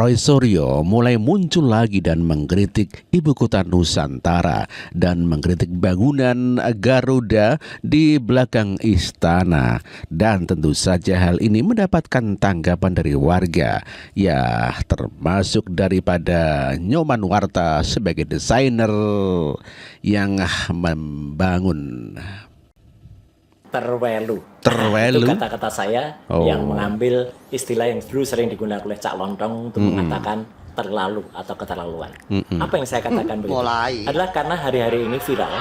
Roy Suryo mulai muncul lagi dan mengkritik ibu kota Nusantara dan mengkritik bangunan Garuda di belakang istana. Dan tentu saja hal ini mendapatkan tanggapan dari warga, ya termasuk daripada Nyoman Warta sebagai desainer yang membangun. Terwelu. Terwelu. Itu kata-kata saya yang mengambil istilah yang dulu sering digunakan oleh Cak Lontong untuk mengatakan terlalu atau keterlaluan. Apa yang saya katakan begitu? Adalah karena hari-hari ini viral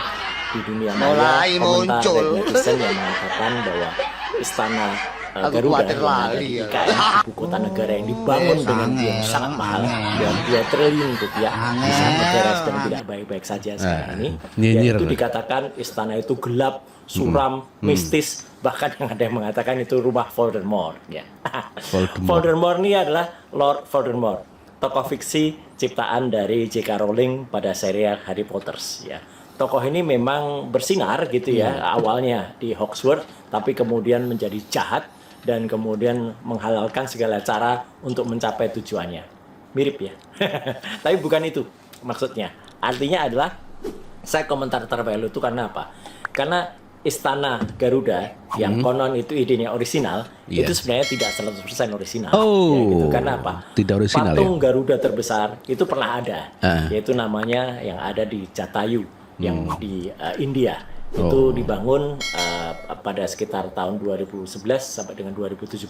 di dunia maya komentar dari netizen yang mengatakan bahwa istana Garuda yang ada di IKN, ibu kota negara yang dibangun dengan biaya yang sangat mahal, dan 2 triliun rupiah di saat negara sedang tidak baik-baik saja sekarang ini. Dan itu dikatakan istana itu gelap, suram, mistis, bahkan yang ada yang mengatakan itu rumah Voldemort. Ya. Voldemort ini adalah Lord Voldemort, tokoh fiksi ciptaan dari J.K. Rowling pada serial Harry Potter. Ya. Tokoh ini memang bersinar gitu ya, awalnya di Hogwarts, tapi kemudian menjadi jahat dan kemudian menghalalkan segala cara untuk mencapai tujuannya. Mirip ya, tapi bukan itu maksudnya. Artinya adalah saya komentar terwelu itu karena apa? Karena istana Garuda yang konon itu idenya orisinal, itu sebenarnya tidak 100% orisinal. Ya, gitu. Karena apa? Tidak orisinal. Patung Garuda terbesar itu pernah ada, yaitu namanya yang ada di Jatayu yang di India. Itu dibangun pada sekitar tahun 2011 sampai dengan 2017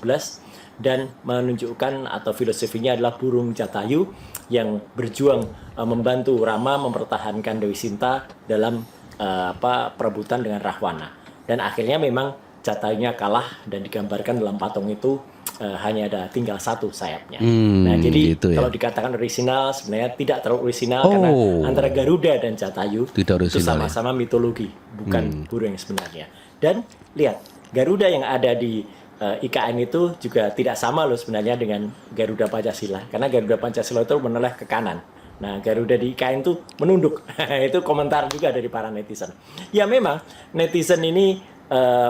dan menunjukkan atau filosofinya adalah burung Jatayu yang berjuang membantu Rama mempertahankan Dewi Sinta dalam perebutan dengan Rahwana. Dan akhirnya memang Jatayunya kalah dan digambarkan dalam patung itu hanya ada tinggal 1 sayapnya. Nah, jadi gitu kalau dikatakan orisinal sebenarnya tidak terlalu orisinal karena antara Garuda dan Jatayu itu sama-sama mitologi, bukan burung yang sebenarnya. Dan lihat, Garuda yang ada di IKN itu juga tidak sama loh sebenarnya dengan Garuda Pancasila, karena Garuda Pancasila itu menoleh ke kanan. Nah, Garuda di IKN itu menunduk. Itu komentar juga dari para netizen. Ya memang netizen ini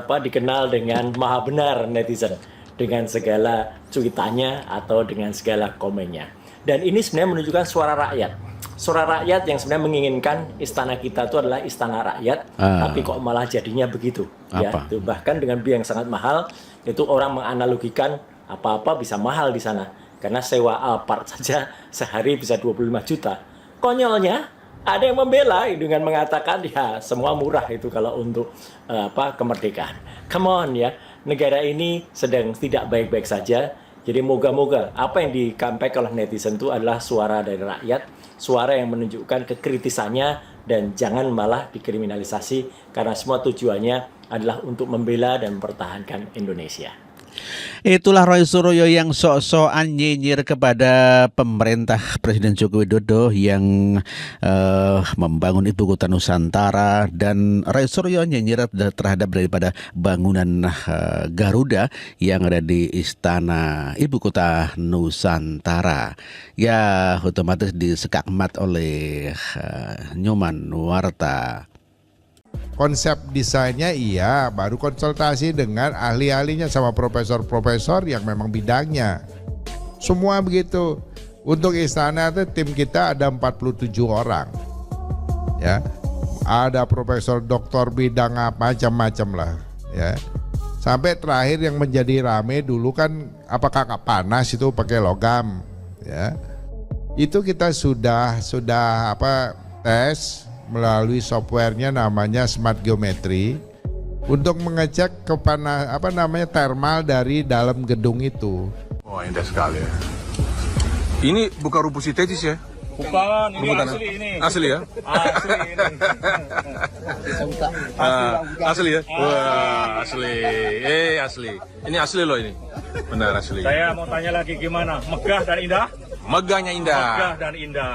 dikenal dengan maha benar netizen, dengan segala cuitannya atau dengan segala komennya. Dan ini sebenarnya menunjukkan suara rakyat. Suara rakyat yang sebenarnya menginginkan istana kita itu adalah istana rakyat, tapi kok malah jadinya begitu. Ya, itu bahkan dengan biaya yang sangat mahal, itu orang menganalogikan apa-apa bisa mahal di sana. Karena sewa Alphard saja sehari bisa 25 juta. Konyolnya ada yang membela dengan mengatakan ya semua murah itu kalau untuk kemerdekaan. Come on ya. Negara ini sedang tidak baik-baik saja. Jadi moga-moga apa yang disampaikan oleh netizen itu adalah suara dari rakyat, suara yang menunjukkan kekritisannya dan jangan malah dikriminalisasi karena semua tujuannya adalah untuk membela dan mempertahankan Indonesia. Itulah Roy Suryo yang sok-sokan nyinyir kepada pemerintah Presiden Joko Widodo yang membangun ibu kota Nusantara, dan Roy Suryo nyinyir terhadap daripada bangunan Garuda yang ada di istana ibu kota Nusantara. Ya otomatis disekakmat oleh Nyoman Warta. Konsep desainnya iya, baru konsultasi dengan ahli-ahlinya sama profesor-profesor yang memang bidangnya. Semua begitu. Untuk istana itu tim kita ada 47 orang. Ya. Ada profesor doktor bidang macam-macam lah, ya. Sampai terakhir yang menjadi rame dulu kan apakah panas itu pakai logam, ya. Itu kita sudah tes melalui softwarenya namanya Smart Geometry untuk mengecek thermal dari dalam gedung itu. Oh, indah sekali ya. Ini bukan rumput sintetis ya? Bukan, ini asli ini. Asli ya? Asli ini. Asli ya? Wah, asli. Asli. Ini asli loh ini. Benar asli. Saya mau tanya lagi gimana? Megah dan indah? Megahnya indah. Megah dan indah.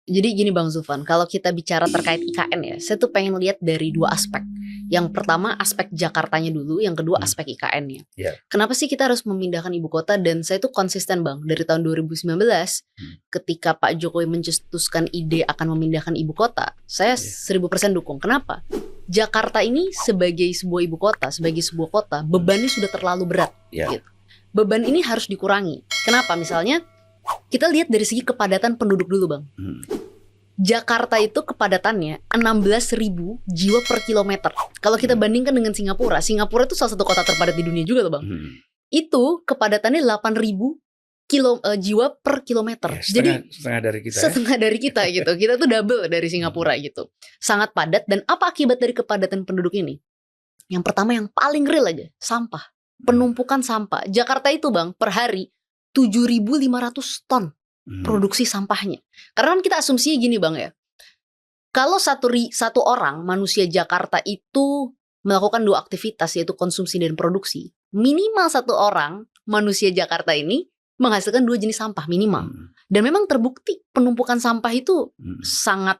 Jadi gini Bang Zufan, kalau kita bicara terkait IKN ya, saya tuh pengen lihat dari 2 aspek. Yang pertama aspek Jakartanya dulu, yang kedua aspek IKN-nya. Kenapa sih kita harus memindahkan ibu kota? Dan saya tuh konsisten Bang, dari tahun 2019 ketika Pak Jokowi mencetuskan ide akan memindahkan ibu kota, saya 1000% dukung. Kenapa? Jakarta ini sebagai sebuah ibu kota, sebagai sebuah kota, bebannya sudah terlalu berat. Gitu. Beban ini harus dikurangi. Kenapa? Misalnya Kita lihat dari segi kepadatan penduduk dulu Bang. Jakarta itu kepadatannya 16.000 jiwa per kilometer. Kalau kita bandingkan dengan Singapura itu salah satu kota terpadat di dunia juga loh Bang. Itu kepadatannya 8.000 jiwa per kilometer. Ya, Jadi setengah dari kita. setengah dari kita gitu. Kita tuh double dari Singapura gitu. Sangat padat. Dan apa akibat dari kepadatan penduduk ini? Yang pertama yang paling real aja, sampah. Penumpukan sampah. Jakarta itu Bang per hari 7.500 ton produksi sampahnya. Karena kan kita asumsinya gini Bang ya. Kalau satu orang manusia Jakarta itu melakukan 2 aktivitas, yaitu konsumsi dan produksi, minimal 1 orang manusia Jakarta ini menghasilkan 2 jenis sampah minimal. Dan memang terbukti penumpukan sampah itu sangat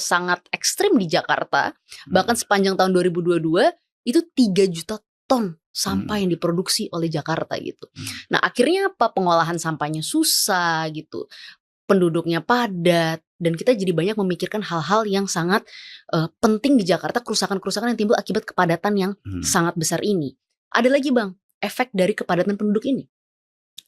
sangat ekstrim di Jakarta. Bahkan sepanjang tahun 2022 itu 3 juta ton sampah yang diproduksi oleh Jakarta gitu. Nah akhirnya apa? Pengolahan sampahnya susah gitu, penduduknya padat, dan kita jadi banyak memikirkan hal-hal yang sangat penting di Jakarta, kerusakan-kerusakan yang timbul akibat kepadatan yang sangat besar ini. Ada lagi Bang, efek dari kepadatan penduduk ini.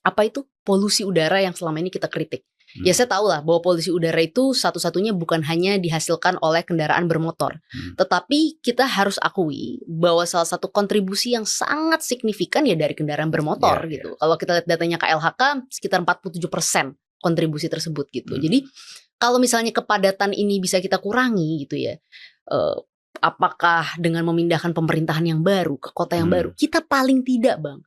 Apa itu? Polusi udara yang selama ini kita kritik. Ya saya tahu lah bahwa polusi udara itu satu-satunya bukan hanya dihasilkan oleh kendaraan bermotor. Tetapi kita harus akui bahwa salah satu kontribusi yang sangat signifikan ya dari kendaraan bermotor gitu. Kalau kita lihat datanya KLHK sekitar 47% kontribusi tersebut gitu. Jadi kalau misalnya kepadatan ini bisa kita kurangi gitu ya, apakah dengan memindahkan pemerintahan yang baru ke kota yang baru, kita paling tidak Bang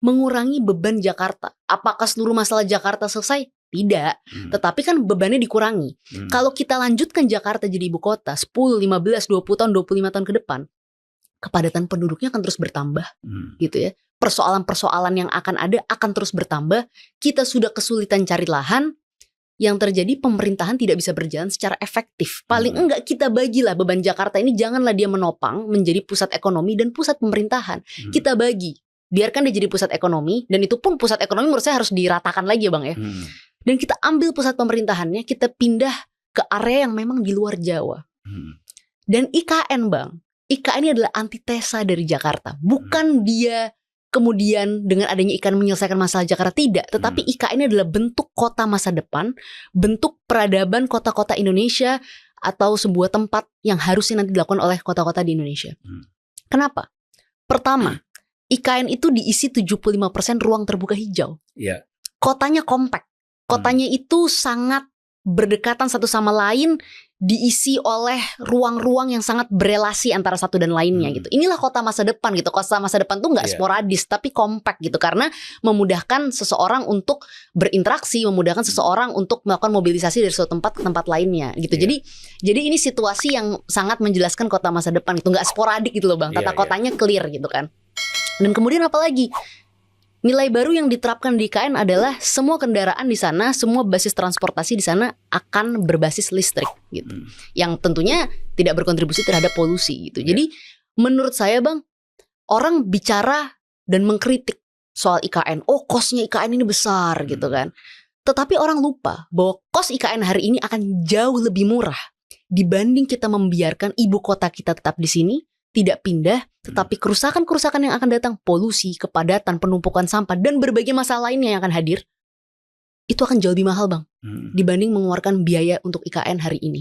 mengurangi beban Jakarta. Apakah seluruh masalah Jakarta selesai? Tidak, tetapi kan bebannya dikurangi. Kalau kita lanjutkan Jakarta jadi ibu kota 10, 15, 20 tahun, 25 tahun ke depan, kepadatan penduduknya akan terus bertambah gitu ya. Persoalan-persoalan yang akan ada akan terus bertambah. Kita sudah kesulitan cari lahan, yang terjadi pemerintahan tidak bisa berjalan secara efektif. Paling enggak kita bagilah beban Jakarta ini, janganlah dia menopang menjadi pusat ekonomi dan pusat pemerintahan. Kita bagi. Biarkan dia jadi pusat ekonomi, dan itu pun pusat ekonomi menurut saya harus diratakan lagi ya Bang ya. Dan kita ambil pusat pemerintahannya, kita pindah ke area yang memang di luar Jawa. Dan IKN Bang, IKN ini adalah antitesa dari Jakarta. Bukan dia kemudian dengan adanya IKN menyelesaikan masalah Jakarta, tidak. Tetapi IKN ini adalah bentuk kota masa depan, bentuk peradaban kota-kota Indonesia, atau sebuah tempat yang harusnya nanti dilakukan oleh kota-kota di Indonesia. Kenapa? Pertama, IKN itu diisi 75% ruang terbuka hijau. Kotanya kompak. Kotanya itu sangat berdekatan satu sama lain, diisi oleh ruang-ruang yang sangat berelasi antara satu dan lainnya gitu. Inilah kota masa depan gitu. Kota masa depan tuh nggak sporadis tapi kompak gitu, karena memudahkan seseorang untuk berinteraksi, memudahkan seseorang untuk melakukan mobilisasi dari suatu tempat ke tempat lainnya gitu. Jadi ini situasi yang sangat menjelaskan kota masa depan itu nggak sporadik gitu loh Bang. Tata kotanya clear gitu kan. Dan kemudian apa lagi? Nilai baru yang diterapkan di IKN adalah semua kendaraan di sana, semua basis transportasi di sana akan berbasis listrik gitu. Yang tentunya tidak berkontribusi terhadap polusi gitu. Jadi menurut saya Bang, orang bicara dan mengkritik soal IKN, oh kosnya IKN ini besar gitu kan. Tetapi orang lupa bahwa kos IKN hari ini akan jauh lebih murah dibanding kita membiarkan ibu kota kita tetap di sini, tidak pindah, tetapi kerusakan-kerusakan yang akan datang, polusi, kepadatan, penumpukan sampah, dan berbagai masalah lainnya yang akan hadir, itu akan jauh lebih mahal Bang, dibanding mengeluarkan biaya untuk IKN hari ini.